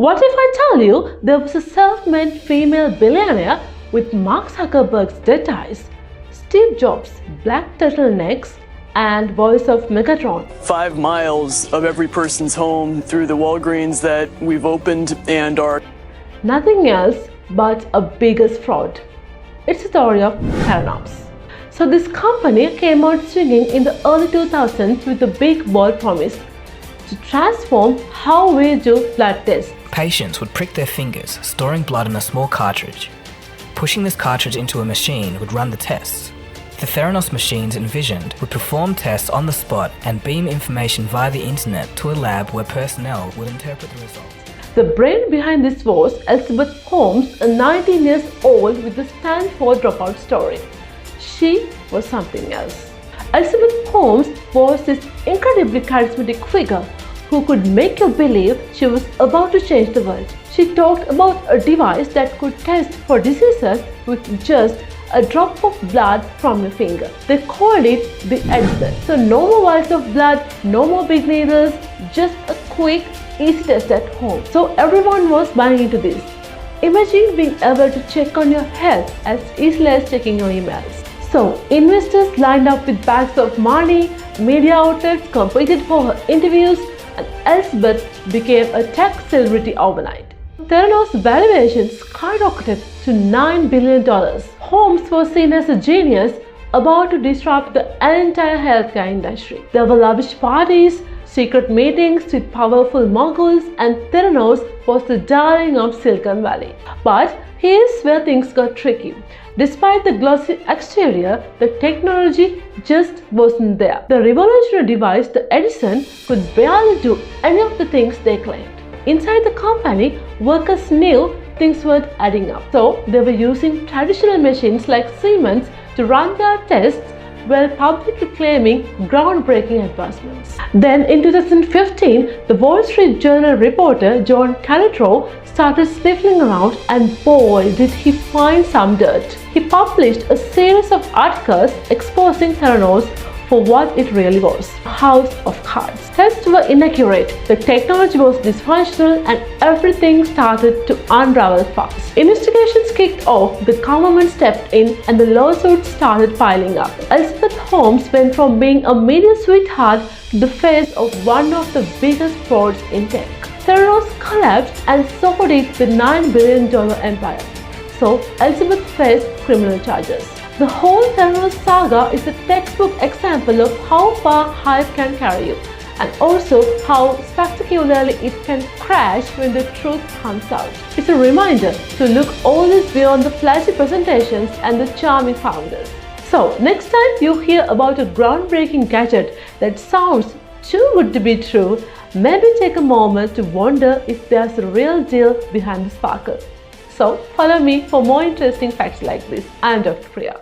What if I tell you there was a self-made female billionaire with Mark Zuckerberg's dead eyes, Steve Jobs' black turtlenecks, and voice of Megatron? 5 miles of every person's home through the Walgreens that we've opened and are Nothing else but a biggest fraud. It's the story of Theranos. So this company came out swinging in the early 2000s with a big bold promise to transform how we do blood tests. Patients would prick their fingers, storing blood in a small cartridge. Pushing this cartridge into a machine would run the tests. The Theranos machines envisioned would perform tests on the spot and beam information via the internet to a lab where personnel would interpret the results. The brain behind this was Elizabeth Holmes, a 19 years old with a Stanford dropout story. She was something else. Elizabeth Holmes was this incredibly charismatic figure who could make you believe she was about to change the world. She talked about a device that could test for diseases with just a drop of blood from your finger. They called it the Edison. So no more vials of blood, no more big needles, just a quick, easy test at home. So everyone was buying into this. Imagine being able to check on your health as easily as checking your emails. So investors lined up with bags of money, media outlets competed for her interviews, and Elizabeth became a tech celebrity overnight. Theranos' valuation skyrocketed to $9 billion. Holmes was seen as a genius about to disrupt the entire healthcare industry. There were lavish parties, secret meetings with powerful moguls, and Theranos was the darling of Silicon Valley. But here's where things got tricky. Despite the glossy exterior, the technology just wasn't there. The revolutionary device, the Edison, could barely do any of the things they claimed. Inside the company, workers knew things weren't adding up. So they were using traditional machines like Siemens to run their tests while publicly claiming groundbreaking advancements. Then in 2015, the Wall Street Journal reporter John Calitro started sniffing around, and boy did he find some dirt. He published a series of articles exposing Theranos for what it really was: a house of cards. Tests were inaccurate, the technology was dysfunctional, and everything started to unravel fast. Investigations kicked off, the government stepped in, and the lawsuits started piling up. Elizabeth Holmes went from being a media sweetheart to the face of one of the biggest frauds in tech. Theranos collapsed, and so did the $9 billion empire. So Elizabeth faced criminal charges. The whole Theranos saga is a textbook example of how far hype can carry you, and also how spectacularly it can crash when the truth comes out. It's a reminder to look always beyond the flashy presentations and the charming founders. So next time you hear about a groundbreaking gadget that sounds too good to be true, maybe take a moment to wonder if there's a real deal behind the sparkle. So follow me for more interesting facts like this. I'm Dr. Priya.